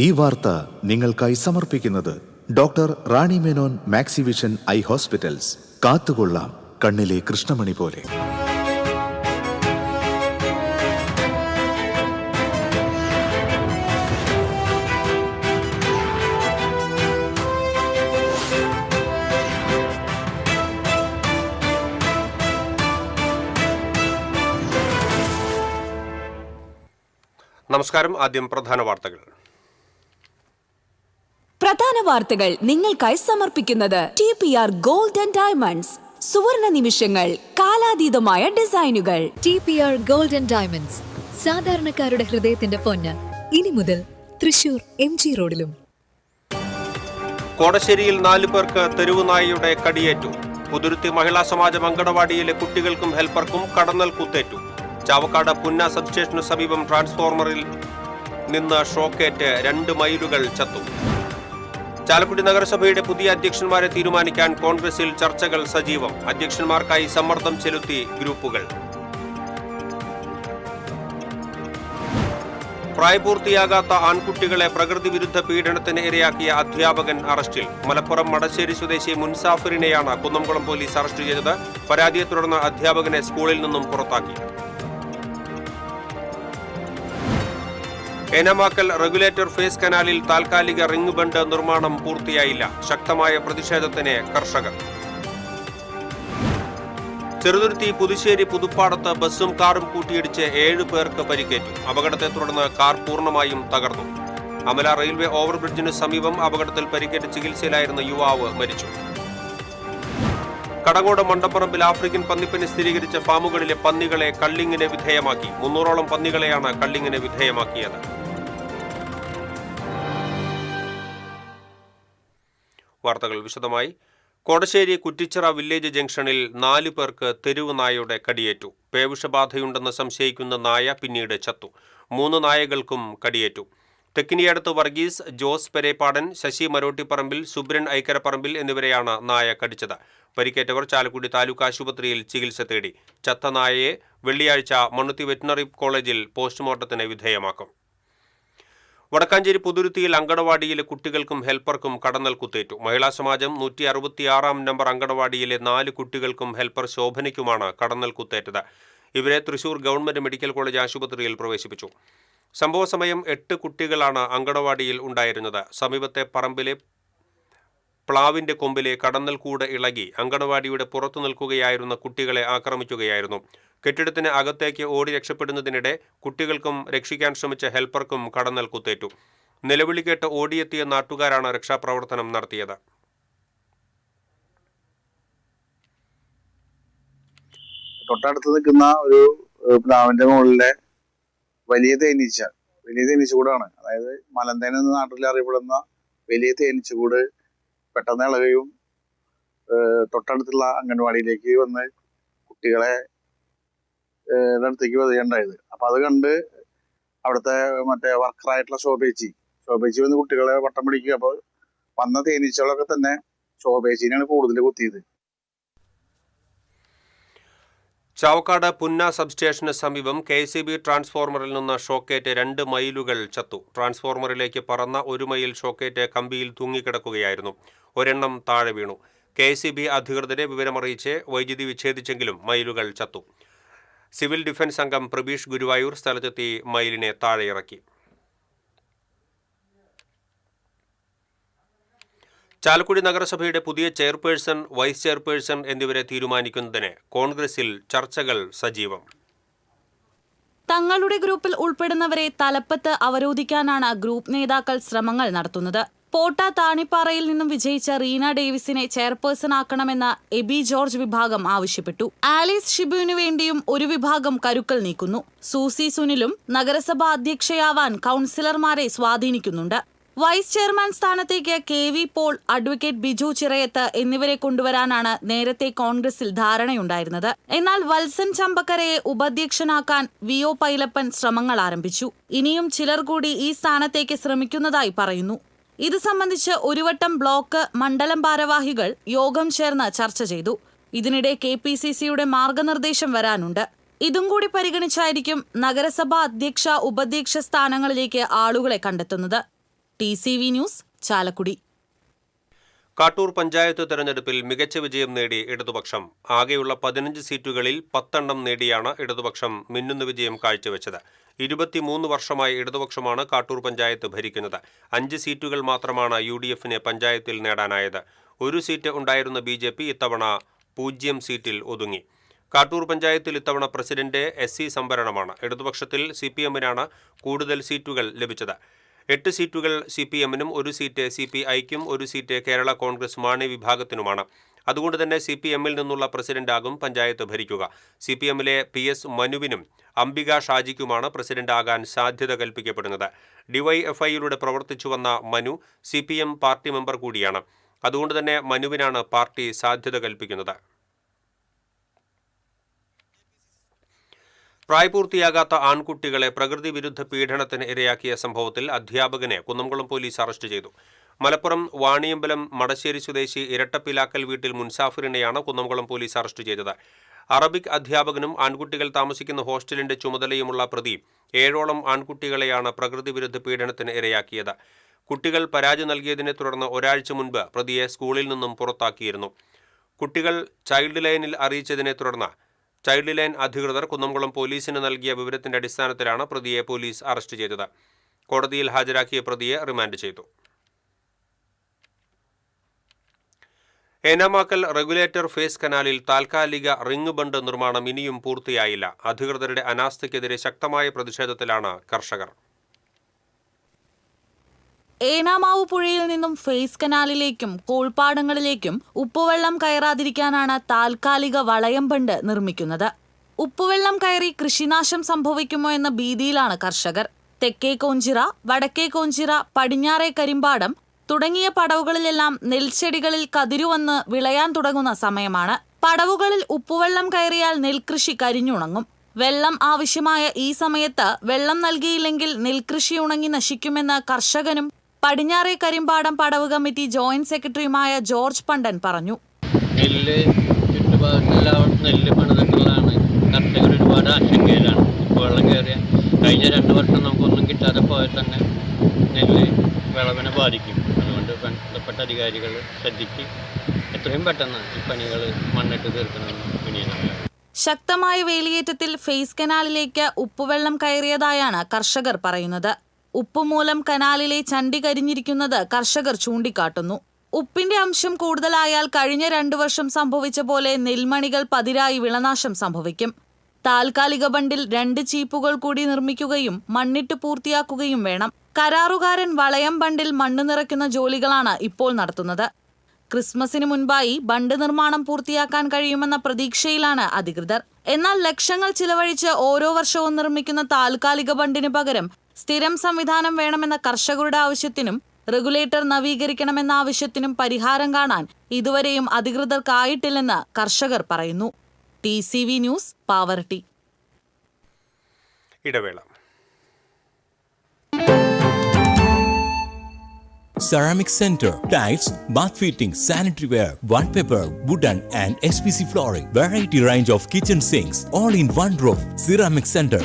ഈ വാർത്ത നിങ്ങൾക്കായി സമർപ്പിക്കുന്നത് doctor Rani Menon Maxivision I hospitals. കാത്തുകൊള്ളാം കണ്ണിലെ കൃഷ്ണമണി പോലെ. നമസ്കാരം. ആദ്യം പ്രധാന വാർത്തകൾ. പ്രധാന വാർത്തകൾ നിങ്ങൾക്കായി സമർപ്പിക്കുന്നത് TPR ഗോൾഡ് ആൻഡ് ഡയമണ്ട്സ്. സുവർണ നിമിഷങ്ങൾ, കാലാതീതമായ ഡിസൈനുകൾ. TPR ഗോൾഡ് ആൻഡ് ഡയമണ്ട്സ്, സാധാരണക്കാരുടെ ഹൃദയത്തിന്റെ പൊന്ന്. ഇനി മുതൽ തൃശൂർ MG റോഡിലും. കോടശ്ശേരിയിൽ 4 പേർക്ക് തെരുവുനായയുടെ കടിയേറ്റു. പുതുരുത്തി മഹിളാ സമാജം അങ്കണവാടിയിലെ കുട്ടികൾക്കും ഹെൽപ്പർക്കും കടന്നൽ കുത്തേറ്റു. ചാവക്കാട് പുന്ന സബ്സ്റ്റേഷനു സമീപം ട്രാൻസ്ഫോർമറിൽ നിന്ന് ഷോക്കേറ്റ് 2 മയിലുകൾ ചത്തു. ചാലക്കുടി നഗരസഭയുടെ പുതിയ അധ്യക്ഷന്മാരെ തീരുമാനിക്കാൻ കോൺഗ്രസിൽ ചർച്ചകൾ സജീവം. അധ്യക്ഷന്മാർക്കായി സമ്മർദ്ദം ചെലുത്തി ഗ്രൂപ്പുകൾ. പ്രായപൂർത്തിയാകാത്ത ആൺകുട്ടികളെ പ്രകൃതി വിരുദ്ധ പീഡനത്തിന് ഇരയാക്കിയ അധ്യാപകൻ അറസ്റ്റിൽ. മലപ്പുറം മടശ്ശേരി സ്വദേശി മുൻസാഫിറിനെയാണ് കുന്നംകുളം പോലീസ് അറസ്റ്റ് ചെയ്തത്. പരാതിയെ തുടർന്ന് അധ്യാപകനെ സ്കൂളിൽ നിന്നും പുറത്താക്കി. ഏനാമാക്കൽ റെഗുലേറ്റർ ഫേസ് കനാലിൽ താൽക്കാലിക റിംഗ് ബണ്ട് നിർമ്മാണം പൂർത്തിയായില്ല. ശക്തമായ പ്രതിഷേധത്തിന് കർഷകർ. ചെറുതുരുത്തി പുതുശ്ശേരി പുതുപ്പാടത്ത് ബസ്സും കാറും കൂട്ടിയിടിച്ച് 7 പേർക്ക് പരിക്കേറ്റു. അപകടത്തെ തുടർന്ന് കാർ പൂർണ്ണമായും തകർന്നു. അമല റെയിൽവേ ഓവർബ്രിഡ്ജിന് സമീപം അപകടത്തിൽ പരിക്കേറ്റ് ചികിത്സയിലായിരുന്ന യുവാവ് മരിച്ചു. കടങ്ങോട് മണ്ടപ്പറമ്പിൽ ആഫ്രിക്കൻ പന്നിപ്പനി സ്ഥിരീകരിച്ച ഫാമുകളിലെ പന്നികളെ കള്ളിങ്ങിന് വിധേയമാക്കി. 300ഓളം പന്നികളെയാണ് കള്ളിങ്ങിന് വിധേയമാക്കിയത്. വാർത്തകൾ വിശദമായി. കോടശ്ശേരി കുറ്റിച്ചിറ വില്ലേജ് ജംഗ്ഷനിൽ 4 പേർക്ക് തെരുവ് നായയുടെ കടിയേറ്റു. പേവിഷബാധയുണ്ടെന്ന് സംശയിക്കുന്ന നായ പിന്നീട് ചത്തു. 3 നായകൾക്കും കടിയേറ്റു. തെക്കിനിയടുത്ത് വർഗീസ്, ജോസ് പെരേപ്പാടൻ, ശശി മരോട്ടിപ്പറമ്പിൽ, സുബ്രൻ ഐക്കരപ്പറമ്പിൽ എന്നിവരെയാണ് നായ കടിച്ചത്. പരിക്കേറ്റവർ ചാലക്കുടി താലൂക്ക് ആശുപത്രിയിൽ ചികിത്സ തേടി. ചത്ത നായയെ വെള്ളിയാഴ്ച മണ്ണുത്തി വെറ്റിനറി കോളേജിൽ പോസ്റ്റ്മോർട്ടത്തിന് വിധേയമാക്കും. വടക്കാഞ്ചേരി പുതുരുത്തിയിൽ അങ്കണവാടിയിലെ കുട്ടികൾക്കും ഹെൽപ്പർക്കും കടന്നൽ കുത്തേറ്റു. മഹിളാ സമാജം 166 നമ്പർ അങ്കണവാടിയിലെ 4 കുട്ടികൾക്കും ഹെൽപ്പർ ശോഭനയ്ക്കുമാണ് കടന്നൽ കുത്തേറ്റത്. ഇവരെ തൃശൂർ ഗവൺമെന്റ് മെഡിക്കൽ കോളേജ് ആശുപത്രിയിൽ പ്രവേശിപ്പിച്ചു. സംഭവ സമയം 8 കുട്ടികളാണ് അങ്കണവാടിയിൽ ഉണ്ടായിരുന്നത്. സമീപത്തെ പറമ്പിലെ പ്ലാവിന്റെ കൊമ്പിലെ കടന്നൽ കൂട് ഇളകി അങ്കണവാടിയുടെ പുറത്തു നിൽക്കുകയായിരുന്ന കുട്ടികളെ ആക്രമിക്കുകയായിരുന്നു. കെട്ടിടത്തിന് അകത്തേക്ക് ഓടി രക്ഷപ്പെടുന്നതിനിടെ കുട്ടികൾക്കും രക്ഷിക്കാൻ ശ്രമിച്ച ഹെൽപ്പർക്കും കടന്നൽ കുത്തേറ്റു. നിലവിളി കേട്ട് ഓടിയെത്തിയ നാട്ടുകാരാണ് രക്ഷാപ്രവർത്തനം നടത്തിയത്. തൊട്ടടുത്ത് നിൽക്കുന്ന ഒരു പ്ലാവിന്റെ മുകളിലെ വലിയ തേനീച്ചകൂടാണ്. അതായത് മലന്തേൻ എന്ന നാട്ടിൽ അറിയപ്പെടുന്ന വലിയ തേനീച്ചകൂട് പെട്ടെന്ന് ഇളകുകയും തൊട്ടടുത്തുള്ള അംഗൻവാടിയിലേക്ക് വന്ന് കുട്ടികളെ അടുത്തേക്ക് വരികയുണ്ടായത്. അപ്പൊ അത് കണ്ട് അവിടുത്തെ മറ്റേ വർക്കറായിട്ടുള്ള ശോഭേച്ചി വന്ന് കുട്ടികളെ വട്ടം പിടിക്കുക. അപ്പോൾ വന്ന തേനീച്ചകളൊക്കെ തന്നെ ശോഭേച്ചിനെയാണ് കൂടുതൽ കുത്തിയത്. ചാവക്കാട് പുന്ന സബ്സ്റ്റേഷന് സമീപം KCB ട്രാൻസ്ഫോർമറിൽ നിന്ന് ഷോക്കേറ്റ് 2 മയിലുകൾ ചത്തു. ട്രാൻസ്ഫോർമറിലേക്ക് പറന്ന 1 മയിൽ ഷോക്കേറ്റ് കമ്പിയിൽ തൂങ്ങിക്കിടക്കുകയായിരുന്നു. ഒരെണ്ണം താഴെ വീണു. KCB അധികൃതരെ വിവരമറിയിച്ച് വൈദ്യുതി വിച്ഛേദിച്ചെങ്കിലും മയിലുകൾ ചത്തു. സിവിൽ ഡിഫൻസ് അംഗം പ്രബീഷ് ഗുരുവായൂർ സ്ഥലത്തെത്തി മയിലിനെ താഴെ ഇറക്കി. ചാലക്കുടി നഗരസഭയുടെ പുതിയ ചെയർപേഴ്സൺ, വൈസ് ചെയർപേഴ്സൺ എന്നിവരെ തീരുമാനിക്കുന്നതിന് കോൺഗ്രസിൽ ചർച്ചകൾ സജീവം. തങ്ങളുടെ ഗ്രൂപ്പിൽ ഉൾപ്പെടുന്നവരെ തലപ്പത്ത് അവരോധിക്കാനാണ് ഗ്രൂപ്പ് നേതാക്കൾ ശ്രമങ്ങൾ നടത്തുന്നത്. പോട്ട താണിപ്പാറയിൽ നിന്നും വിജയിച്ച റീന ഡേവിസിനെ ചെയർപേഴ്സൺ ആക്കണമെന്ന് എബി ജോർജ് വിഭാഗം ആവശ്യപ്പെട്ടു. ആലീസ് ഷിബുവിനു വേണ്ടിയും ഒരു വിഭാഗം കരുക്കൾ നീക്കുന്നു. സൂസി സുനിലും നഗരസഭാ അധ്യക്ഷയാവാൻ കൗൺസിലർമാരെ സ്വാധീനിക്കുന്നുണ്ട്. വൈസ് ചെയർമാൻ സ്ഥാനത്തേക്ക് KV പോൾ, അഡ്വക്കേറ്റ് ബിജു ചിറയത്ത് എന്നിവരെ കൊണ്ടുവരാനാണ് നേരത്തെ കോൺഗ്രസിൽ ധാരണയുണ്ടായിരുന്നത്. എന്നാൽ വത്സൻ ചമ്പക്കരയെ ഉപാധ്യക്ഷനാക്കാൻ VO പൈലപ്പൻ ശ്രമങ്ങൾ ആരംഭിച്ചു. ഇനിയും ചിലർ കൂടി ഈ സ്ഥാനത്തേക്ക് ശ്രമിക്കുന്നതായി പറയുന്നു. ഇത് സംബന്ധിച്ച് ഒരു വട്ടം ബ്ലോക്ക്, മണ്ഡലം ഭാരവാഹികൾ യോഗം ചേർന്ന് ചർച്ച ചെയ്തു. ഇതിനിടെ KPCCയുടെ മാർഗനിർദ്ദേശം വരാനുണ്ട്. ഇതും കൂടി പരിഗണിച്ചായിരിക്കും നഗരസഭാ അധ്യക്ഷ, ഉപാധ്യക്ഷ സ്ഥാനങ്ങളിലേക്ക് ആളുകളെ കണ്ടെത്തുന്നത്. TCV news, Chalakudy. കാട്ടൂർ പഞ്ചായത്ത് തെരഞ്ഞെടുപ്പിൽ മികച്ച വിജയം നേടി ഇടതുപക്ഷം. ആകെയുള്ള 15 സീറ്റുകളിൽ 10 നേടിയാണ് ഇടതുപക്ഷം മിന്നുന്ന വിജയം കാഴ്ചവെച്ചത്. 23 വർഷമായി ഇടതുപക്ഷമാണ് കാട്ടൂർ പഞ്ചായത്ത് ഭരിക്കുന്നത്. 5 സീറ്റുകൾ മാത്രമാണ് UDFന് പഞ്ചായത്തിൽ നേടാനായത്. 1 സീറ്റ് ഉണ്ടായിരുന്ന BJP ഇത്തവണ 0 സീറ്റിൽ ഒതുങ്ങി. കാട്ടൂർ പഞ്ചായത്തിൽ ഇത്തവണ പ്രസിഡന്റ് SC സംവരണമാണ്. ഇടതുപക്ഷത്തിൽ CPMനാണ് കൂടുതൽ സീറ്റുകൾ ലഭിച്ചത്. 8 സീറ്റുകൾ CPMനും 1 സീറ്റ് CPIക്കും 1 സീറ്റ് കേരള കോൺഗ്രസ് മാണി വിഭാഗത്തിനുമാണ്. അതുകൊണ്ട് തന്നെ CPMൽ നിന്നുള്ള പ്രസിഡന്റാകും പഞ്ചായത്ത് ഭരിക്കുക. CPMലെ PS മനുവിനും അംബിക ഷാജിക്കുമാണ് പ്രസിഡന്റാകാൻ സാധ്യത കൽപ്പിക്കപ്പെടുന്നത്. DYFIയിലൂടെ പ്രവർത്തിച്ചുവന്ന മനു CPM പാർട്ടി മെമ്പർ കൂടിയാണ്. അതുകൊണ്ട് തന്നെ മനുവിനാണ് പാർട്ടി സാധ്യത കൽപ്പിക്കുന്നത്. പ്രായപൂർത്തിയാകാത്ത ആൺകുട്ടികളെ പ്രകൃതി വിരുദ്ധ പീഡനത്തിന് ഇരയാക്കിയ സംഭവത്തിൽ അധ്യാപകനെ കുന്നംകുളം പോലീസ് അറസ്റ്റ് ചെയ്തു. മലപ്പുറം വാണിയമ്പലം മടശ്ശേരി സ്വദേശി ഇരട്ടപ്പിലാക്കൽ വീട്ടിൽ മുൻസാഫിറിനെയാണ് കുന്നംകുളം പോലീസ് അറസ്റ്റ് ചെയ്തത്. അറബിക് അധ്യാപകനും ആൺകുട്ടികൾ താമസിക്കുന്ന ഹോസ്റ്റലിന്റെ ചുമതലയുമുള്ള പ്രതി 7ഓളം ആൺകുട്ടികളെയാണ് പ്രകൃതി വിരുദ്ധ പീഡനത്തിന് ഇരയാക്കിയത്. കുട്ടികൾ പരാതി നൽകിയതിനെ തുടർന്ന് ഒരാഴ്ച മുൻപ് പ്രതിയെ സ്കൂളിൽ നിന്നും പുറത്താക്കിയിരുന്നു. കുട്ടികൾ ചൈൽഡ് ലൈനിൽ അറിയിച്ചതിനെ തുടർന്ന് ചൈൽഡ് ലൈൻ അധികൃതർ കുന്നംകുളം പോലീസിന് നൽകിയ വിവരത്തിന്റെ അടിസ്ഥാനത്തിലാണ് പ്രതിയെ പോലീസ് അറസ്റ്റ് ചെയ്തത്. കോടതിയിൽ ഹാജരാക്കിയ പ്രതിയെ റിമാൻഡ് ചെയ്തു. ഏനാമാക്കൽ റെഗുലേറ്റർ ഫേസ് കനാലിൽ താൽക്കാലിക റിംഗ് ബണ്ട് നിർമ്മാണം ഇനിയും പൂർത്തിയായില്ല. അധികൃതരുടെ അനാസ്ഥയ്ക്കെതിരെ ശക്തമായ പ്രതിഷേധത്തിലാണ് കർഷകർ. ഏനാമാവ് പുഴയിൽ നിന്നും ഫേസ് കനാലിലേക്കും കോൾപ്പാടങ്ങളിലേക്കും ഉപ്പുവെള്ളം കയറാതിരിക്കാനാണ് താൽക്കാലിക വളയം ബണ്ട് നിർമ്മിക്കുന്നത്. ഉപ്പുവെള്ളം കയറി കൃഷിനാശം സംഭവിക്കുമോ എന്ന ഭീതിയിലാണ് കർഷകർ. തെക്കേ കോഞ്ചിറ, വടക്കേ കോഞ്ചിറ, പടിഞ്ഞാറേ കരിമ്പാടം തുടങ്ങിയ പടവുകളിലെല്ലാം നെൽച്ചെടികളിൽ കതിരുവന്ന് വിളയാൻ തുടങ്ങുന്ന സമയമാണ്. പടവുകളിൽ ഉപ്പുവെള്ളം കയറിയാൽ നെൽകൃഷി കരിഞ്ഞുണങ്ങും. വെള്ളം ആവശ്യമായ ഈ സമയത്ത് വെള്ളം നൽകിയില്ലെങ്കിൽ നെൽകൃഷി ഉണങ്ങി നശിക്കുമെന്ന് കർഷകനും പടിഞ്ഞാറേ കരിമ്പാടം പടവ് കമ്മിറ്റി ജോയിന്റ് സെക്രട്ടറിയുമായ ജോർജ് പണ്ടൻ പറഞ്ഞു. നെല്ല് ചുറ്റുപാടിനെല്ലാം നെല്ല് പണിതിട്ടുള്ളതാണ്. കർഷകർ ഒരുപാട് ആശങ്കയിലാണ്. വെള്ളം കയറിയ കഴിഞ്ഞ 2 വർഷം നമുക്കൊന്നും കിട്ടാതെ പോയാൽ തന്നെ നെല്ല് വിളവിനെ ബാധിക്കും. അതുകൊണ്ട് ബന്ധപ്പെട്ട അധികാരികൾ ശ്രദ്ധിച്ച് എത്രയും പെട്ടെന്ന് ഈ പണികൾ മണ്ണിട്ട് തീർക്കണമെന്ന് വിനീതമാണ്. ശക്തമായ വേലിയേറ്റത്തിൽ ഫേസ് കനാലിലേക്ക് ഉപ്പുവെള്ളം കയറിയതായാണ് കർഷകർ പറയുന്നത്. ഉപ്പുമൂലം കനാലിലെ ചണ്ടി കരിഞ്ഞിരിക്കുന്നത് കർഷകർ ചൂണ്ടിക്കാട്ടുന്നു. ഉപ്പിന്റെ അംശം കൂടുതലായാൽ കഴിഞ്ഞ 2 വർഷം സംഭവിച്ച പോലെ നെൽമണികൾ പതിരായി വിളനാശം സംഭവിക്കും. താൽക്കാലിക ബണ്ടിൽ 2 ചീപ്പുകൾ കൂടി നിർമ്മിക്കുകയും മണ്ണിട്ട് പൂർത്തിയാക്കുകയും വേണം. കരാറുകാരൻ വളയം ബണ്ടിൽ മണ്ണ് നിറയ്ക്കുന്ന ജോലികളാണ് ഇപ്പോൾ നടത്തുന്നത്. ക്രിസ്മസിന് മുൻപായി ബണ്ട് നിർമ്മാണം പൂർത്തിയാക്കാൻ കഴിയുമെന്ന പ്രതീക്ഷയിലാണ് അധികൃതർ. എന്നാൽ ലക്ഷങ്ങൾ ചിലവഴിച്ച് ഓരോ വർഷവും നിർമ്മിക്കുന്ന താൽക്കാലിക ബണ്ടിന് പകരം സ്ഥിരം സംവിധാനം വേണമെന്ന കർഷകരുടെ ആവശ്യത്തിനും റെഗുലേറ്റർ നവീകരിക്കണമെന്ന ആവശ്യത്തിനും പരിഹാരം കാണാൻ ഇതുവരെയും അധികൃതർക്കായിട്ടില്ലെന്ന് കർഷകർ പറയുന്നു. TCV news, Pavaratty. ഇടവേള. Ceramic Center, tiles, bath fittings, sanitary ware, wallpaper, wooden and SPC flooring, variety range of kitchen sinks, all in one roof. Ceramic Center.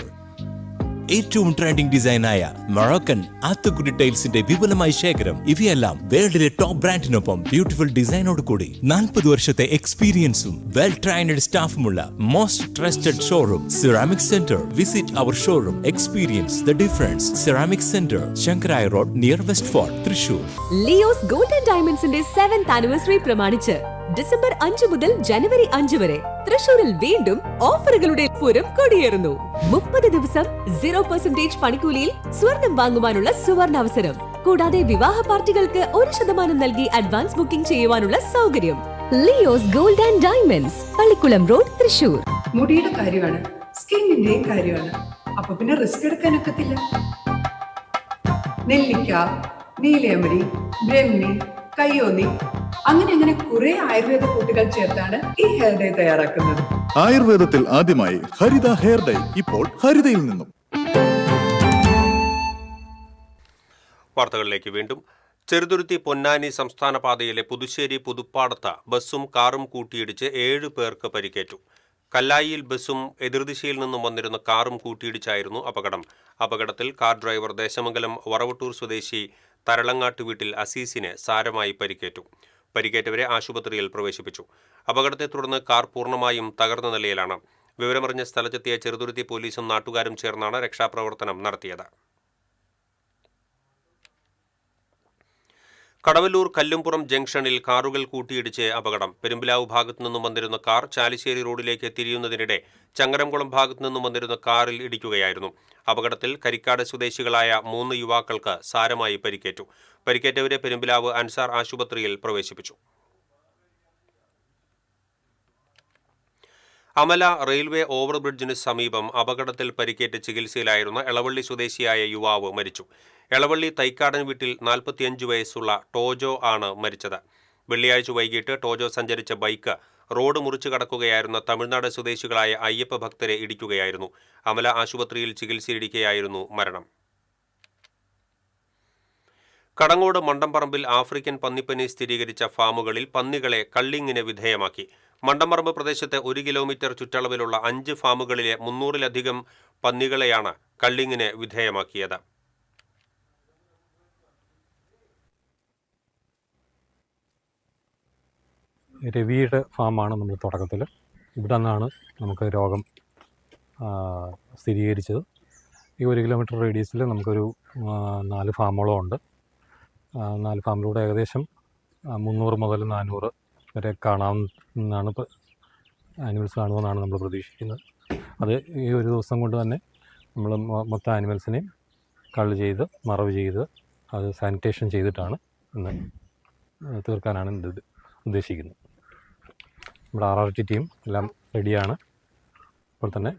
ഏറ്റവും ട്രെൻഡിംഗ് ഡിസൈനായ മൊറോക്കൻ ആത്തുകുടി ടൈൽസിന്റെ വിപുലമായ ശേഖരം. ഇവയെല്ലാം വേൾഡിലെ ടോപ്പ് ബ്രാൻഡിനൊപ്പം ബ്യൂട്ടിഫുൾ ഡിസൈനോട് കൂടി 40 വർഷത്തെ എക്സ്പീരിയൻസും വെൽ ട്രെയിൻഡ് സ്റ്റാഫുമുള്ള most trusted showroom Ceramic Centre. Visit our showroom, experience the difference. Ceramic Centre, Sankaraya road, near West Fort, Thrissur. Leo's Gold and ഡയമണ്ട്സിന്റെ 7th anniversary പ്രമാണിച്ച് ഡിസംബർ 5 മുതൽ ജനുവരി 5 വരെ തൃശൂരിൽ വീണ്ടും ഓഫറുകളുടെ പൂരം കൊടിയേറുന്നു. 30 ദിവസം 0% പണിക്കൂലിയിൽ സ്വർണം വാങ്ങുവാനുള്ള സുവർണാവസരം. കൂടാതെ വിവാഹ പാർട്ടികൾക്ക് 1% നൽകി അഡ്വാൻസ് ബുക്കിംഗ് ചെയ്യുവാനുള്ള സൗകര്യം. Leo's Gold and Diamonds, Pallikkulam road, Thrissur. മുടിയുടെ കാര്യമാണ്, സ്കിന്നിന്റെയും കാര്യമാണ്. അപ്പൊ പിന്നെ റിസ്ക് എടുക്കാനൊക്കത്തില്ല. നെല്ലിക്ക, നീലയമരി, ബ്രഹ്മി, കയ്യോന്നി, അങ്ങനെ കുറെ ആയുർവേദ കൂട്ടുകൾ ചേർത്താണ് ഈ ഹെയർ ഡേ തയ്യാറാക്കുന്നത്. ആയുർവേദത്തിൽ ആദ്യമായി ഹരിത ഹെയർ ഡേ ഇപ്പോൾ ഹരിതയിൽ നിന്നും. വാർത്തകളിലേക്ക് വീണ്ടും. ചെറുതുരുത്തി പൊന്നാനി സംസ്ഥാന പാതയിലെ പുതുശ്ശേരി പുതുപ്പാടത്ത് ബസ്സും കാറും കൂട്ടിയിടിച്ച് 7 പേർക്ക് പരിക്കേറ്റു. കല്ലായിയിൽ ബസും എതിർദിശയിൽ നിന്നും വന്നിരുന്ന കാറും കൂട്ടിയിടിച്ചായിരുന്നു അപകടം. അപകടത്തിൽ കാർ ഡ്രൈവർ ദേശമംഗലം വറവട്ടൂർ സ്വദേശി തരളങ്ങാട്ട് വീട്ടിൽ അസീസിന് സാരമായി പരിക്കേറ്റു. പരിക്കേറ്റവരെ ആശുപത്രിയിൽ പ്രവേശിപ്പിച്ചു. അപകടത്തെ തുടർന്ന് കാർ പൂർണ്ണമായും തകർന്ന നിലയിലാണ്. വിവരമറിഞ്ഞ സ്ഥലത്തെത്തിയ ചെറുതുരുത്തി പോലീസും നാട്ടുകാരും ചേർന്നാണ് രക്ഷാപ്രവർത്തനം നടത്തിയത്. കടവല്ലൂർ കല്ലുംപുറം ജംഗ്ഷനിൽ കാറുകൾ കൂട്ടിയിടിച്ച് അപകടം. പെരുമ്പിലാവ് ഭാഗത്തു നിന്നും വന്നിരുന്ന കാർ ചാലിശ്ശേരി റോഡിലേക്ക് തിരിയുന്നതിനിടെ ചങ്ങരംകുളം ഭാഗത്തു നിന്നും വന്നിരുന്ന കാറിൽ ഇടിക്കുകയായിരുന്നു. അപകടത്തിൽ കരിക്കാട് സ്വദേശികളായ 3 യുവാക്കൾക്ക് സാരമായി പരിക്കേറ്റു. പരിക്കേറ്റവരെ പെരുമ്പിലാവ് അൻസാർ ആശുപത്രിയിൽ പ്രവേശിപ്പിച്ചു. അമല റെയിൽവേ ഓവർബ്രിഡ്ജിന് സമീപം അപകടത്തിൽ പരിക്കേറ്റ് ചികിത്സയിലായിരുന്ന എളവള്ളി സ്വദേശിയായ യുവാവ് മരിച്ചു. എളവള്ളി തൈക്കാടൻ വീട്ടിൽ 45 വയസ്സുള്ള ടോജോ ആണ് മരിച്ചത്. വെള്ളിയാഴ്ച വൈകിട്ട് ടോജോ സഞ്ചരിച്ച ബൈക്ക് റോഡ് മുറിച്ചു കടക്കുകയായിരുന്ന തമിഴ്നാട് സ്വദേശികളായ അയ്യപ്പ ഭക്തരെ ഇടിക്കുകയായിരുന്നു. അമല ആശുപത്രിയിൽ ചികിത്സയിലിരിക്കെയായിരുന്നു മരണം. കടങ്ങോട് മണ്ടംപറമ്പിൽ ആഫ്രിക്കൻ പന്നിപ്പനി സ്ഥിരീകരിച്ച ഫാമുകളിൽ പന്നികളെ കള്ളിങ്ങിന് വിധേയമാക്കി. മണ്ടംപറമ്പ് പ്രദേശത്തെ 1 കിലോമീറ്റർ ചുറ്റളവിലുള്ള 5 ഫാമുകളിലെ 300-ലധികം പന്നികളെയാണ് കള്ളിങ്ങിന് വിധേയമാക്കിയത്. രവിയുടെ ഫാമാണ് നമ്മൾ തുടക്കത്തിൽ. ഇവിടെ നിന്നാണ് നമുക്ക് രോഗം സ്ഥിരീകരിച്ചത്. ഈ 1 കിലോമീറ്റർ റേഡിയസിൽ നമുക്കൊരു 4 ഫാമുകളും ഉണ്ട്. 4 ഫാമിലൂടെ ഏകദേശം 300 മുതൽ 400 വരെ കാണാവുന്നതാണ്, ആനിമൽസ് കാണുമെന്നാണ് നമ്മൾ പ്രതീക്ഷിക്കുന്നത്. അത് ഈ ഒരു ദിവസം കൊണ്ട് തന്നെ നമ്മൾ മൊത്തം ആനിമൽസിനെയും കള്ള് ചെയ്ത് മറവ് ചെയ്ത് അത് സാനിറ്റേഷൻ ചെയ്തിട്ടാണ് ഇന്ന് തീർക്കാനാണ് ഇത് ഉദ്ദേശിക്കുന്നത്. നമ്മുടെ RRT ടീം എല്ലാം റെഡിയാണ്. ഇപ്പോൾ തന്നെ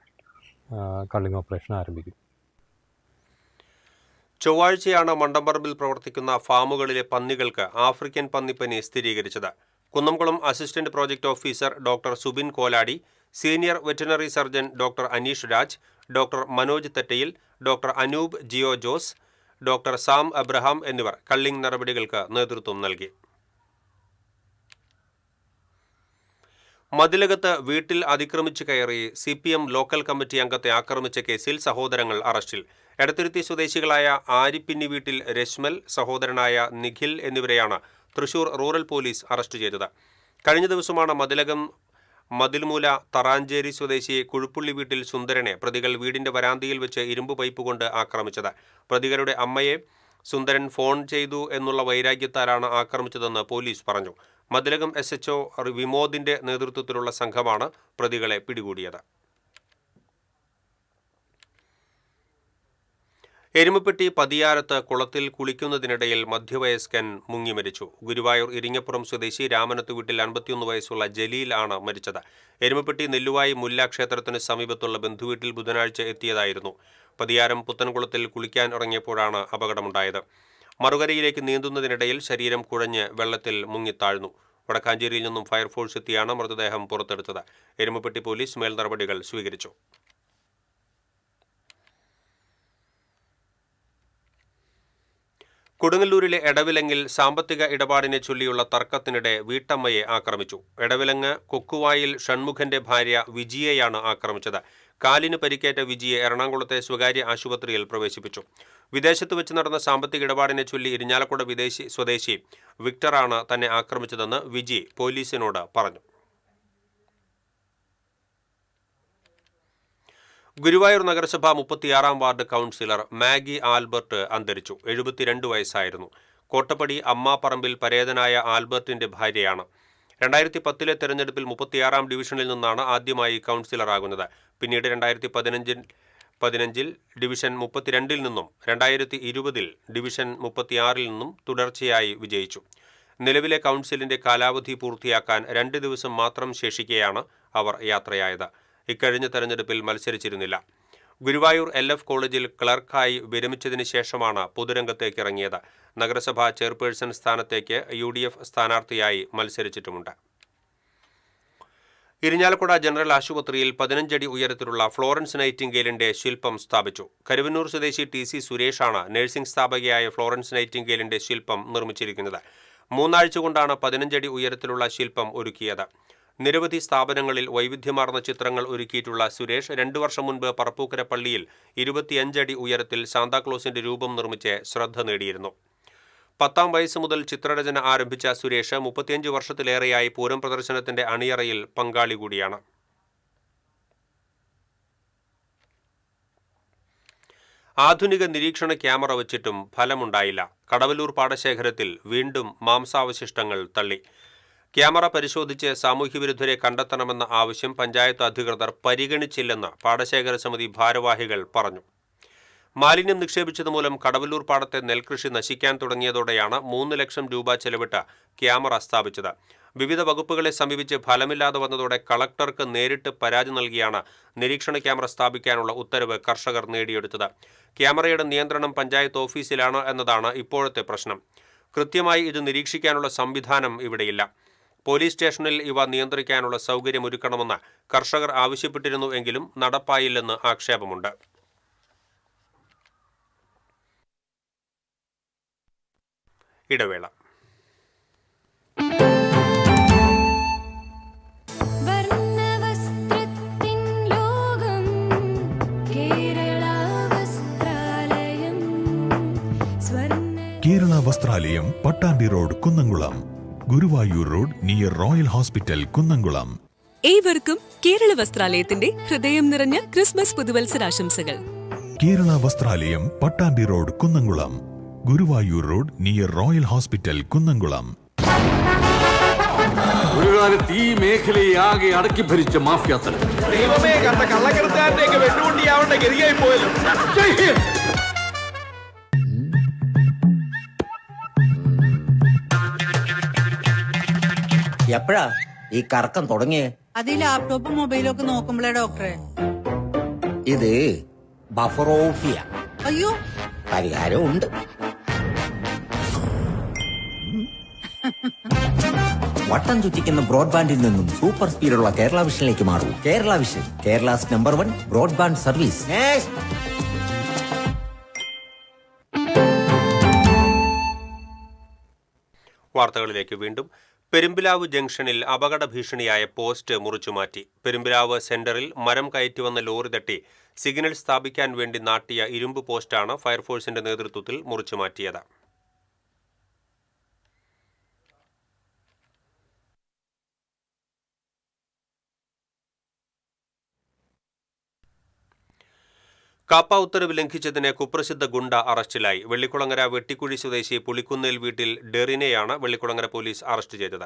കള്ളിങ് ഓപ്പറേഷൻ ആരംഭിക്കും. ചൊവ്വാഴ്ചയാണ് മണ്ടംപറമ്പിൽ പ്രവർത്തിക്കുന്ന ഫാമുകളിലെ പന്നികൾക്ക് ആഫ്രിക്കൻ പന്നിപ്പനി സ്ഥിരീകരിച്ചത്. Kunnamkulam assistant project officer doctor Subin Koladi, senior veterinary surgeon doctor Aneesh Raj, doctor Manoj Thettayil, doctor Anoop Jio Jose, doctor Sam Abraham എന്നിവർ കള്ളിങ് നടപടികൾക്ക് നേതൃത്വം നൽകി. മതിലകത്ത് വീട്ടിൽ അതിക്രമിച്ചു കയറി CPM ലോക്കൽ കമ്മിറ്റി അംഗത്തെ ആക്രമിച്ച കേസിൽ സഹോദരങ്ങൾ അറസ്റ്റിൽ. എടത്തുരുത്തി സ്വദേശികളായ ആരിപ്പിന്നി വീട്ടിൽ രശ്മൽ, സഹോദരനായ നിഖിൽ എന്നിവരെയാണ് തൃശൂർ റൂറൽ പോലീസ് അറസ്റ്റ് ചെയ്തത്. കഴിഞ്ഞ ദിവസമാണ് മതിലകം മതിൽമൂല തറാഞ്ചേരി സ്വദേശി കുഴുപ്പുള്ളി വീട്ടിൽ സുന്ദരനെ പ്രതികൾ വീടിന്റെ വരാന്തയിൽ വെച്ച് ഇരുമ്പ് പൈപ്പ് കൊണ്ട് ആക്രമിച്ചത്. പ്രതികളുടെ അമ്മയെ സുന്ദരൻ ഫോൺ ചെയ്തു എന്നുള്ള വൈരാഗ്യത്താലാണ് ആക്രമിച്ചതെന്ന് പോലീസ് പറഞ്ഞു. മതിലകം SHO വിമോദിന്റെ നേതൃത്വത്തിലുള്ള സംഘമാണ് പ്രതികളെ പിടികൂടിയത്. എരുമപ്പെട്ടി പതിയാരത്ത് കുളത്തിൽ കുളിക്കുന്നതിനിടയിൽ മധ്യവയസ്കൻ മുങ്ങി മരിച്ചു. ഗുരുവായൂർ ഇരിങ്ങപ്പുറം സ്വദേശി രാമനത്ത് വീട്ടിൽ 51 വയസ്സുള്ള ജലീൽ ആണ് മരിച്ചത്. എരുമപ്പെട്ടി നെല്ലുവായി മുല്ല ക്ഷേത്രത്തിന് സമീപത്തുള്ള ബന്ധുവീട്ടിൽ ബുധനാഴ്ച എത്തിയതായിരുന്നു. പതിയാരം പുത്തൻകുളത്തിൽ കുളിക്കാൻ ഇറങ്ങിയപ്പോഴാണ് അപകടമുണ്ടായത്. മറുകരയിലേക്ക് നീന്തുന്നതിനിടയിൽ ശരീരം കുഴഞ്ഞ് വെള്ളത്തിൽ മുങ്ങിത്താഴ്ന്നു. വടക്കാഞ്ചേരിയിൽ നിന്നും ഫയർഫോഴ്സ് എത്തിയാണ് മൃതദേഹം പുറത്തെടുത്തത്. എരുമപ്പെട്ടി പോലീസ് മേൽ നടപടികൾ സ്വീകരിച്ചു. കൊടുങ്ങല്ലൂരിലെ എടവിലങ്ങിൽ സാമ്പത്തിക ഇടപാടിനെ ചൊല്ലിയുള്ള തർക്കത്തിനിടെ വീട്ടമ്മയെ ആക്രമിച്ചു. എടവിലങ്ങ് കൊക്കുവായിൽ ഷൺമുഖന്റെ ഭാര്യ വിജിയെയാണ് ആക്രമിച്ചത്. കാലിന് പരിക്കേറ്റ വിജിയെ എറണാകുളത്തെ സ്വകാര്യ ആശുപത്രിയിൽ പ്രവേശിപ്പിച്ചു. വിദേശത്ത് വെച്ച് നടന്ന സാമ്പത്തിക ഇടപാടിനെ ചൊല്ലി ഇരിഞ്ഞാലക്കുട സ്വദേശി വിക്ടറാണ് തന്നെ ആക്രമിച്ചതെന്ന് വിജി പോലീസിനോട് പറഞ്ഞു. ഗുരുവായൂർ നഗരസഭ 36-ാം വാർഡ് കൗൺസിലർ മാഗി ആൽബർട്ട് അന്തരിച്ചു. 72 വയസ്സായിരുന്നു. കോട്ടപ്പടി അമ്മാപ്പറമ്പിൽ പരേതനായ ആൽബർട്ടിന്റെ ഭാര്യയാണ്. 2010 തെരഞ്ഞെടുപ്പിൽ 36-ാം ഡിവിഷനിൽ നിന്നാണ് ആദ്യമായി കൗൺസിലറാകുന്നത്. പിന്നീട് 2015 ഡിവിഷൻ 32-ൽ നിന്നും 2020 ഡിവിഷൻ 36-ൽ നിന്നും തുടർച്ചയായി വിജയിച്ചു. നിലവിലെ കൗൺസിലിന്റെ കാലാവധി പൂർത്തിയാക്കാൻ 2 ദിവസം മാത്രം ശേഷിക്കെയാണ് അവർ യാത്രയായത്. ഇക്കഴിഞ്ഞ തെരഞ്ഞെടുപ്പിൽ മത്സരിച്ചിരുന്നില്ല. ഗുരുവായൂർ LF കോളേജിൽ ക്ലർക്കായി വിരമിച്ചതിന് ശേഷമാണ് പൊതുരംഗത്തേക്ക് ഇറങ്ങിയത്. നഗരസഭാ ചെയർപേഴ്സൺ സ്ഥാനത്തേക്ക് UDF സ്ഥാനാർത്ഥിയായി മത്സരിച്ചിട്ടുമുണ്ട്. ഇരിഞ്ഞാലക്കുട ജനറൽ ആശുപത്രിയിൽ 15 അടി ഉയരത്തിലുള്ള ഫ്ലോറൻസ് നൈറ്റിംഗേലിന്റെ ശില്പം സ്ഥാപിച്ചു. കരുവന്നൂർ സ്വദേശി TC സുരേഷാണ് നഴ്സിംഗ് സ്ഥാപകയായ ഫ്ലോറൻസ് നൈറ്റിംഗേലിന്റെ ശില്പം നിർമ്മിച്ചിരിക്കുന്നത്. 3 ആഴ്ച കൊണ്ടാണ് 15 അടി ഉയരത്തിലുള്ള ശില്പം ഒരുക്കിയത്. നിരവധി സ്ഥാപനങ്ങളിൽ വൈവിധ്യമാർന്ന ചിത്രങ്ങൾ ഒരുക്കിയിട്ടുള്ള സുരേഷ് 2 വർഷം മുൻപ് പറപ്പൂക്കര പള്ളിയിൽ 25 അടി ഉയരത്തിൽ സാന്താക്ലോസിന്റെ രൂപം നിർമ്മിച്ച് ശ്രദ്ധ നേടിയിരുന്നു. 10ാം വയസ്സ് മുതൽ ചിത്രരചന ആരംഭിച്ച സുരേഷ് 35 വർഷത്തിലേറെയായി പൂരം പ്രദർശനത്തിന്റെ അണിയറയിൽ പങ്കാളി കൂടിയാണ്. ആധുനിക നിരീക്ഷണ ക്യാമറ വച്ചിട്ടും ഫലമുണ്ടായില്ല. കടവല്ലൂർ പാടശേഖരത്തിൽ വീണ്ടും മാംസാവശിഷ്ടങ്ങൾ തള്ളി. ക്യാമറ പരിശോധിച്ച് സാമൂഹ്യവിരുദ്ധരെ കണ്ടെത്തണമെന്ന ആവശ്യം പഞ്ചായത്ത് അധികൃതർ പരിഗണിച്ചില്ലെന്ന് പാടശേഖര സമിതി ഭാരവാഹികൾ പറഞ്ഞു. മാലിന്യം നിക്ഷേപിച്ചതുമൂലം കടവല്ലൂർ പാടത്തെ നെൽകൃഷി നശിക്കാൻ തുടങ്ങിയതോടെയാണ് 3 ലക്ഷം രൂപ ചെലവിട്ട് ക്യാമറ സ്ഥാപിച്ചത്. വിവിധ വകുപ്പുകളെ സമീപിച്ച് ഫലമില്ലാതെ വന്നതോടെ കളക്ടർക്ക് നേരിട്ട് പരാതി നൽകിയാണ് നിരീക്ഷണ ക്യാമറ സ്ഥാപിക്കാനുള്ള ഉത്തരവ് കർഷകർ നേടിയെടുത്തത്. ക്യാമറയുടെ നിയന്ത്രണം പഞ്ചായത്ത് ഓഫീസിലാണ് എന്നതാണ് ഇപ്പോഴത്തെ പ്രശ്നം. കൃത്യമായി ഇത് നിരീക്ഷിക്കാനുള്ള സംവിധാനം ഇവിടെയില്ല. പോലീസ് സ്റ്റേഷനിൽ ഇവ നിയന്ത്രിക്കാനുള്ള സൗകര്യമൊരുക്കണമെന്ന് കർഷകർ ആവശ്യപ്പെട്ടിരുന്നു എങ്കിലും നടപ്പായില്ലെന്ന് ആക്ഷേപമുണ്ട്. ഇടവേള. Kerala Vasthralayam, Pattambi road, Kunnamkulam. Guruvayur road near Royal Hospital, Kunnamkulam. ഏവർക്കും കേരള വസ്ത്രാലയത്തിന്റെ ഹൃദയം നിറഞ്ഞ ക്രിസ്മസ് പുതുവത്സരാശംസകൾ. Kerala Vasthralayam, Pattambi road, Kunnamkulam. Guruvayur road near Royal Hospital, Kunnamkulam. ഒരു കാലത്ത് ഈ മേഖലയെ ആകെ അടക്കി ഭരിച്ച മാഫിയ എപ്പോഴാ ഈ കറക്കം തുടങ്ങിയേ? അത് ഈ ലാപ്ടോപ്പും മൊബൈലും ഒക്കെ നോക്കുമ്പോഴേ ഡോക്ടറെ. ഇത് ബഫറോഫിയ. അയ്യോ, പരിഹാരമുണ്ട്. വട്ടം ചുറ്റിക്കുന്ന ബ്രോഡ്ബാൻഡിൽ നിന്നും സൂപ്പർ സ്പീഡുള്ള കേരള വിഷനിലേക്ക് മാറൂ. Kerala Vision, Kerala's number 1 broadband service. വാർത്തകളിലേക്ക് വീണ്ടും. പെരുമ്പിലാവ് ജംഗ്ഷനിൽ അപകട ഭീഷണിയായ പോസ്റ്റ് മുറിച്ചുമാറ്റി. പെരുമ്പിലാവ് സെന്ററിൽ മരം കയറ്റിവന്ന ലോറി തട്ടി സിഗ്നൽ സ്ഥാപിക്കാൻ വേണ്ടി നാട്ടിയ ഇരുമ്പ് പോസ്റ്റാണ് ഫയർഫോഴ്സിന്റെ നേതൃത്വത്തിൽ മുറിച്ചുമാറ്റിയത്. കാപ്പ ഉത്തരവ് ലംഘിച്ചതിന് കുപ്രസിദ്ധ ഗുണ്ട അറസ്റ്റിലായി. വെള്ളിക്കുളങ്ങര വെട്ടിക്കുഴി സ്വദേശി പുളിക്കുന്നേൽ വീട്ടിൽ ഡെറിനെയാണ് വെള്ളിക്കുളങ്ങര പോലീസ് അറസ്റ്റ് ചെയ്തത്.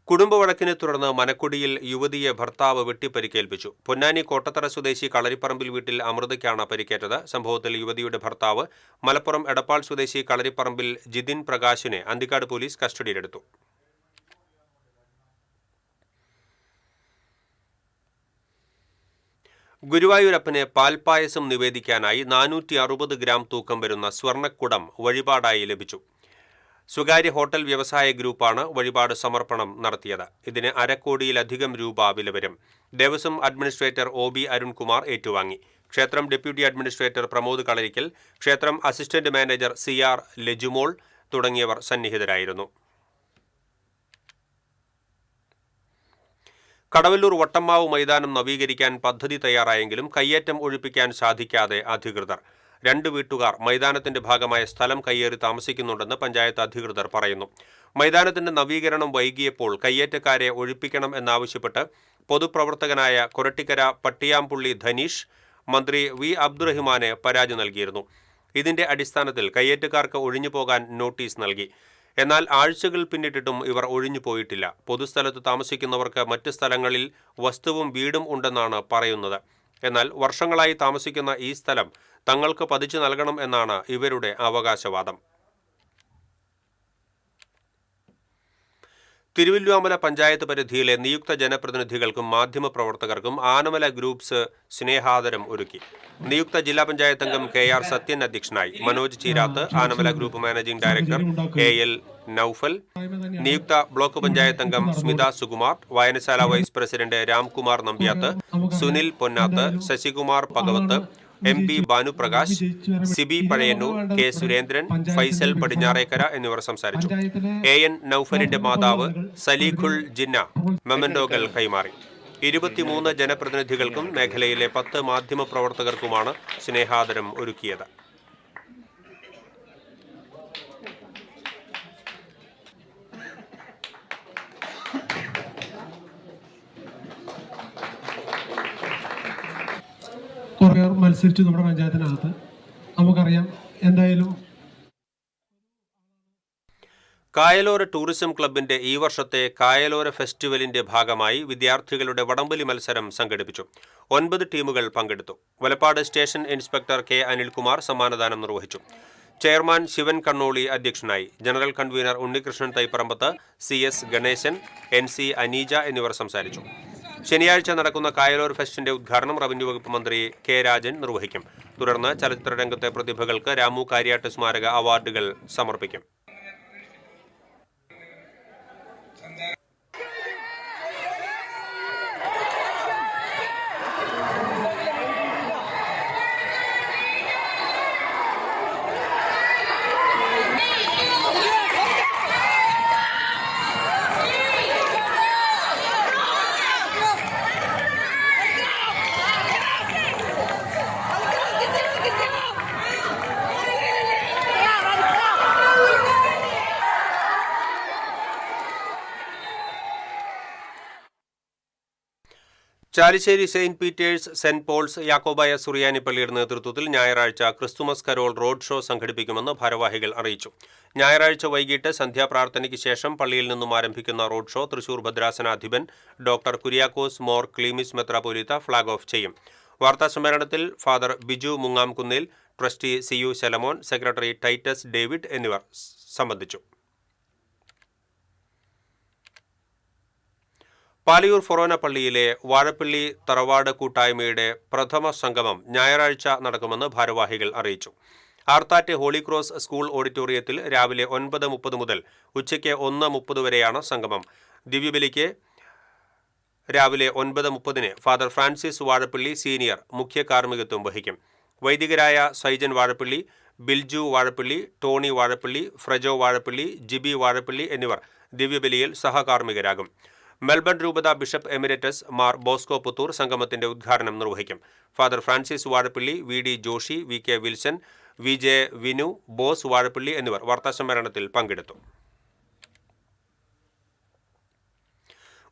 കുടുംബവഴക്കിനെ തുടർന്ന് മനക്കുടിയിൽ യുവതിയെ ഭർത്താവ് വെട്ടിപ്പരിക്കേൽപ്പിച്ചു. പൊന്നാനി കോട്ടത്തറ സ്വദേശി കളരിപ്പറമ്പിൽ വീട്ടിൽ അമൃതയ്ക്കാണ് പരിക്കേറ്റത്. സംഭവത്തിൽ യുവതിയുടെ ഭർത്താവ് മലപ്പുറം എടപ്പാൾ സ്വദേശി കളരിപ്പറമ്പിൽ ജിതിൻ പ്രകാശിനെ അന്തിക്കാട് പോലീസ് കസ്റ്റഡിയിലെടുത്തു. ഗുരുവായൂരപ്പന് പാൽപ്പായസം നിവേദിക്കാനായി 460 ഗ്രാം തൂക്കം വരുന്ന സ്വർണ്ണക്കുടം വഴിപാടായി ലഭിച്ചു. സ്വകാര്യ ഹോട്ടൽ വ്യവസായ ഗ്രൂപ്പാണ് വഴിപാട് സമർപ്പണം നടത്തിയത്. ഇതിന് 2 കോടിയിലധികം രൂപ വില വരും. ദേവസ്വം അഡ്മിനിസ്ട്രേറ്റർ OB അരുൺകുമാർ ഏറ്റുവാങ്ങി. ക്ഷേത്രം ഡെപ്യൂട്ടി അഡ്മിനിസ്ട്രേറ്റർ പ്രമോദ് കളരിക്കൽ, ക്ഷേത്രം അസിസ്റ്റന്റ് മാനേജർ CR ലജുമോൾ തുടങ്ങിയവർ സന്നിഹിതരായിരുന്നു. കടവല്ലൂർ വട്ടമ്മാവ് മൈതാനം നവീകരിക്കാൻ പദ്ധതി തയ്യാറായെങ്കിലും കയ്യേറ്റം ഒഴിപ്പിക്കാൻ സാധിക്കാതെ അധികൃതർ. 2 വീട്ടുകാർ മൈതാനത്തിന്റെ ഭാഗമായ സ്ഥലം കയ്യേറി താമസിക്കുന്നുണ്ടെന്ന് പഞ്ചായത്ത് അധികൃതർ പറയുന്നു. മൈതാനത്തിന്റെ നവീകരണം വൈകിയപ്പോൾ കയ്യേറ്റക്കാരെ ഒഴിപ്പിക്കണം എന്നാവശ്യപ്പെട്ട് പൊതുപ്രവർത്തകനായ കൊരട്ടിക്കര പട്ടിയാമ്പുള്ളി ധനീഷ് മന്ത്രി V അബ്ദുറഹിമാന് പരാതി നൽകിയിരുന്നു. ഇതിന്റെ അടിസ്ഥാനത്തിൽ കയ്യേറ്റക്കാർക്ക് ഒഴിഞ്ഞുപോകാൻ നോട്ടീസ് നൽകി. എന്നാൽ ആഴ്ചകൾ പിന്നിട്ടിട്ടും ഇവർ ഒഴിഞ്ഞു പോയിട്ടില്ല. പൊതുസ്ഥലത്ത് താമസിക്കുന്നവർക്ക് മറ്റ് സ്ഥലങ്ങളിൽ വസ്തുവും വീടും ഉണ്ടെന്നാണ് പറയുന്നത്. എന്നാൽ വർഷങ്ങളായി താമസിക്കുന്ന ഈ സ്ഥലം തങ്ങൾക്ക് പതിച്ചു നൽകണം എന്നാണ് ഇവരുടെ അവകാശവാദം. തിരുവല്ലുവാമല പഞ്ചായത്ത് പരിധിയിലെ നിയുക്ത ജനപ്രതിനിധികൾക്കും മാധ്യമപ്രവർത്തകർക്കും ആനമല ഗ്രൂപ്പ്സ് സ്നേഹാദരം ഒരുക്കി. നിയുക്ത ജില്ലാ പഞ്ചായത്ത് അംഗം KR സത്യൻ അധ്യക്ഷനായി. Manoj Cheerath, Anamala group managing director AL Noufal, നിയുക്ത ബ്ലോക്ക് പഞ്ചായത്ത് അംഗം സ്മിത സുകുമാർ, വായനശാല vice president Ramkumar Nambiath, Sunil Ponnath, Sasikumar Pakavath, MP Bhanuprakash, Sibi Pazhayannur, K Surendran, Faisal Padinjarekkara എന്നിവർ സംസാരിച്ചു. AN നൌഫലിന്റെ മാതാവ് സലീഖുൽ ജിന്ന മെമന്റോകൾ കൈമാറി. 23 ജനപ്രതിനിധികൾക്കും മേഖലയിലെ 10 മാധ്യമപ്രവർത്തകർക്കുമാണ് സ്നേഹാദരം ഒരുക്കിയത്. കുറേ പേർ മത്സരിച്ചു നമ്മുടെ പഞ്ചായത്തിനകത്ത്. നമുക്കറിയാം എന്തായാലും കായലോര ടൂറിസം ക്ലബിന്റെ ഈ വർഷത്തെ കായലോര ഫെസ്റ്റിവലിന്റെ ഭാഗമായി വിദ്യാർത്ഥികളുടെ വടംവലി മത്സരം സംഘടിപ്പിച്ചു. 9 ടീമുകൾ പങ്കെടുത്തു. Valappad station inspector K. Anilkumar സമ്മാനദാനം നിർവഹിച്ചു. ചെയർമാൻ ശിവൻ കണ്ണോളി അധ്യക്ഷനായി. General convener Unnikrishnan Thaiparambath, CS Ganesan, NC Aneeja എന്നിവർ സംസാരിച്ചു. ശനിയാഴ്ച നടക്കുന്ന കായലോർ ഫെസ്റ്റിന്റെ ഉദ്ഘാടനം റവന്യൂ വകുപ്പ് മന്ത്രി K. രാജൻ നിർവഹിക്കും. തുടർന്ന് ചലച്ചിത്ര രംഗത്തെ പ്രതിഭകൾക്ക് രാമു കാര്യാട്ട് സ്മാരക അവാർഡുകൾ സമർപ്പിക്കും. Chalissery Saint Peter's, Saint Paul's, Yakobaya Suriyani പള്ളിയുടെ നേതൃത്വത്തിൽ ഞായറാഴ്ച ക്രിസ്തുമസ് കരോൾ റോഡ് ഷോ സംഘടിപ്പിക്കുമെന്ന് ഭാരവാഹികൾ അറിയിച്ചു. ഞായറാഴ്ച വൈകിട്ട് സന്ധ്യാപ്രാർത്ഥനയ്ക്ക് ശേഷം പള്ളിയിൽ നിന്നും ആരംഭിക്കുന്ന റോഡ് ഷോ തൃശൂർ ഭദ്രാസനാധിപൻ ഡോക്ടർ കുര്യാക്കോസ് മോർ ക്ലീമിസ് മെത്രാപ്പോലീത്ത ഫ്ളാഗ് ഓഫ് ചെയ്യും. വാർത്താസമ്മേളനത്തിൽ father Biju Mungamkunnil, trustee CU Shalamon, secretary Titus David എന്നിവർ സംബന്ധിച്ചു. പാലിയൂർ ഫൊറോന പള്ളിയിലെ വാഴപ്പള്ളി തറവാട് കൂട്ടായ്മയുടെ പ്രഥമ സംഗമം ഞായറാഴ്ച നടക്കുമെന്ന് ഭാരവാഹികൾ അറിയിച്ചു. ആർത്താറ്റ് ഹോളി ക്രോസ് സ്കൂൾ ഓഡിറ്റോറിയത്തിൽ രാവിലെ 9:30 മുതൽ ഉച്ചയ്ക്ക് 1:30 വരെയാണ് സംഗമം. ദിവ്യബലിക്ക് രാവിലെ 9:30 ഫാദർ ഫ്രാൻസിസ് വാഴപ്പള്ളി സീനിയർ മുഖ്യ കാർമ്മികത്വം വഹിക്കും. വൈദികരായ സൈജൻ വാഴപ്പള്ളി, ബിൽജു വാഴപ്പള്ളി, ടോണി വാഴപ്പള്ളി, ഫ്രജോ വാഴപ്പള്ളി, ജിബി വാഴപ്പള്ളി എന്നിവർ ദിവ്യബലിയിൽ സഹകാർമ്മികരാകും. മെൽബൺ രൂപത ബിഷപ്പ് എമിരറ്റസ് മാർ ബോസ്കോ പുത്തൂർ സംഗമത്തിന്റെ ഉദ്ഘാടനം നിർവഹിക്കും. Father Francis Vazhappally, VD Joshy, VK Wilson, VJ Vinu, Bose Vazhappally എന്നിവർ വാർത്താസമ്മേളനത്തിൽ പങ്കെടുത്തു.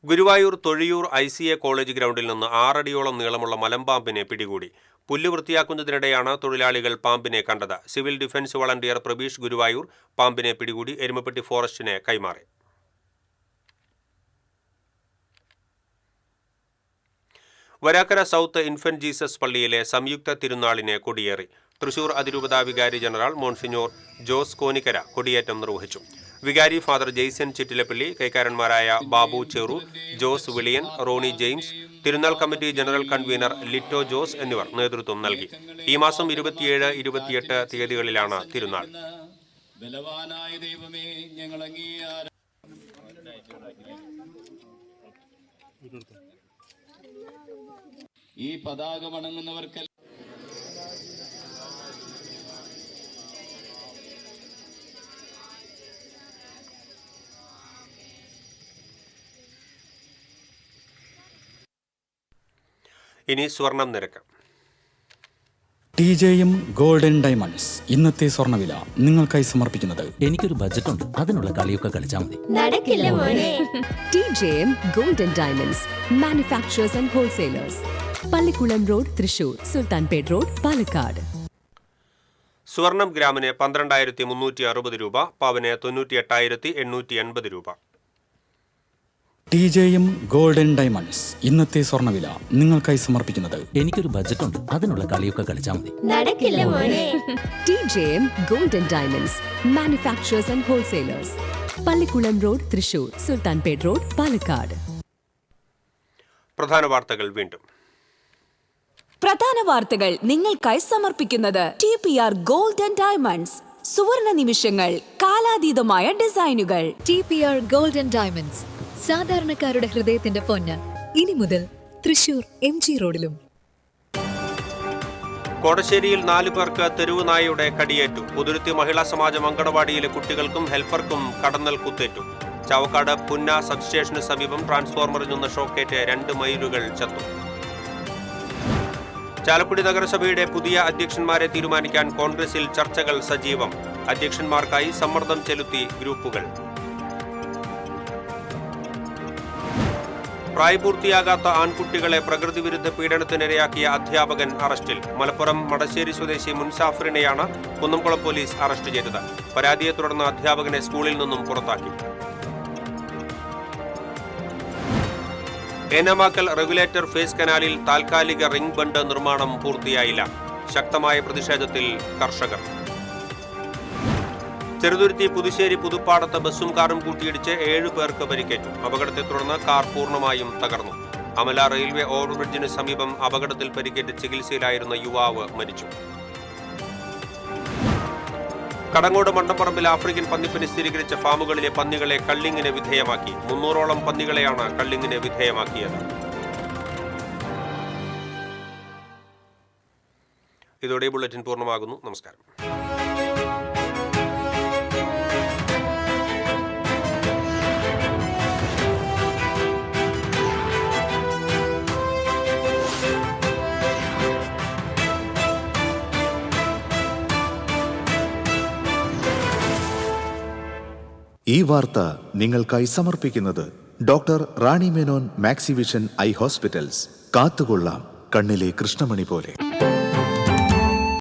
ഗുരുവായൂർ തൊഴിയൂർ ICA കോളേജ് ഗ്രൗണ്ടിൽ നിന്ന് 6 അടിയോളം നീളമുള്ള മലമ്പാമ്പിനെ പിടികൂടി. പുല്ല് വൃത്തിയാക്കുന്നതിനിടെയാണ് തൊഴിലാളികൾ പാമ്പിനെ കണ്ടത്. Civil defence volunteer Prabeesh Guruvayur പാമ്പിനെ പിടികൂടി എരുമപ്പെട്ടി ഫോറസ്റ്റിനെ കൈമാറി. വരാക്കര സൗത്ത് ഇൻഫന്റ് ജീസസ് പള്ളിയിലെ സംയുക്ത തിരുനാളിനെ കൊടിയേറി. തൃശൂർ അതിരൂപതാ വികാരി ജനറൽ മോൺസിഞ്ഞോർ ജോസ് കോനിക്കര കൊടിയേറ്റം നിർവഹിച്ചു. വികാരി ഫാദർ ജെയ്സൺ ചിറ്റിലപ്പള്ളി, കൈക്കാരന്മാരായ ബാബു ചെറു, ജോസ് വിളിയൻ, റോണി ജെയിംസ്, തിരുനാൾ committee general convener Lito Jose എന്നിവർ നേതൃത്വം നൽകി. ഈ മാസം 27, 28 തീയതികളിലാണ് തിരുനാൾ. ഈ പതാക വണങ്ങുന്നവർക്ക് ഇനി സ്വർണം നിരക്ക്. TJM ഗോൾഡൻ ഡയമണ്ട്സ് ഇന്നത്തെ സ്വർണ്ണവില നിങ്ങൾക്കായി സമർപ്പിക്കുന്നത്. എനിക്കൊരു ബജറ്റ് ഉണ്ട്, അതിനുള്ള കളിയൊക്കെ കളിച്ചാൽ മതി. നടക്കില്ല മോനെ. TJM golden diamonds manufacturers and wholesalers, Pallikkulam road, Thrissur, Sultanpet road, Palakkad. സ്വർണം ഗ്രാമിന് 12,360 രൂപ, പവന് 98,880 രൂപ. TJM ഗോൾഡൻ ഡയമണ്ട്സ് ഇന്നത്തെ സ്വർണ്ണവില നിങ്ങൾക്കായി സമർപ്പിക്കുന്നത്. എനിക്കൊരു ബജറ്റ് ഉണ്ട്, അതിനുള്ള കളിയൊക്കെ കളിച്ചാൽ മതി. നടക്കില്ല മോനെ. TJM golden diamonds manufacturers and wholesalers, Pallikkulam road, Thrissur, Sultanpet road, Palakkad. പ്രധാന വാർത്തകൾ വീണ്ടും. പ്രധാന വാർത്തകൾ നിങ്ങൾക്കായി സമർപ്പിക്കുന്നത് TPR ഗോൾഡൻ ഡയമണ്ട്സ്. സുവർണ നിമിഷങ്ങൾ, കാലാതീതമായ ഡിസൈനുകൾ. TPR ഗോൾഡൻ ഡയമണ്ട്സ്, സാധാരണക്കാരുടെ ഹൃദയത്തിന്റെ പൊന്ന്. ഇനി മുതൽ തൃശൂർ MG റോഡിലും. കോടശ്ശേരിയിൽ 4 പേർക്ക് തെരുവ് നായയുടെ കടിയേറ്റു. പുതുരുത്തി മഹിളാ സമാജം അങ്കണവാടിയിലെ കുട്ടികൾക്കും ഹെൽപ്പർക്കും കടന്നൽ കുത്തേറ്റു. ചാവക്കാട് പുന്ന സബ്സ്റ്റേഷന് സമീപം ട്രാൻസ്ഫോർമറിൽ നിന്ന് ഷോക്കേറ്റ് 2 മയിലുകൾ ചത്തു. ചാലക്കുടി നഗരസഭയുടെ പുതിയ അധ്യക്ഷന്മാരെ തീരുമാനിക്കാൻ കോൺഗ്രസിൽ ചർച്ചകൾ സജീവം. അധ്യക്ഷന്മാർക്കായി സമ്മർദ്ദം ചെലുത്തി ഗ്രൂപ്പുകൾ. പ്രായപൂർത്തിയാകാത്ത ആൺകുട്ടികളെ പ്രകൃതിവിരുദ്ധ പീഡനത്തിനിരയാക്കിയ അധ്യാപകൻ അറസ്റ്റിൽ. മലപ്പുറം മടശ്ശേരി സ്വദേശി മുൻസാഫറിനെയാണ് കുന്നംകുളം പോലീസ് അറസ്റ്റ് ചെയ്തത്. പരാതിയെ തുടർന്ന് അധ്യാപകനെ സ്കൂളിൽ നിന്നും പുറത്താക്കി. ഏനാമാക്കൽ റെഗുലേറ്റർ ഫേസ് കനാലിൽ താൽക്കാലിക റിംഗ് ബണ്ട് നിർമ്മാണം പൂർത്തിയായില്ല. ശക്തമായ പ്രതിഷേധത്തിൽ കർഷകർ. ചെറുതുരുത്തി പുതുശ്ശേരി പുതുപ്പാടത്ത് ബസ്സും കാറും കൂട്ടിയിടിച്ച് 7 പേർക്ക് പരിക്കേറ്റു. അപകടത്തെ തുടർന്ന് കാർ പൂർണ്ണമായും തകർന്നു. അമല റെയിൽവേ ഓവർബ്രിഡ്ജിന് സമീപം അപകടത്തിൽ പരിക്കേറ്റ് ചികിത്സയിലായിരുന്ന യുവാവ് മരിച്ചു. കടങ്ങോട് മണ്ടപ്പറമ്പിൽ ആഫ്രിക്കൻ പന്നിപ്പനി സ്ഥിരീകരിച്ച ഫാമുകളിലെ പന്നികളെ കള്ളിങ്ങിന് വിധേയമാക്കി. 300ഓളം പന്നികളെയാണ് കള്ളിങ്ങിന് വിധേയമാക്കിയത്. ഇതോടെ ബുള്ളറ്റിൻ പൂർണ്ണമാകുന്നു. നമസ്കാരം. ഈ വാർത്ത നിങ്ങൾക്കായി സമർപ്പിക്കുന്നത് doctor Rani Menon Maxivision I hospitals. കാത്തുകൊള്ളാം കണ്ണിലെ കൃഷ്ണമണി പോലെ.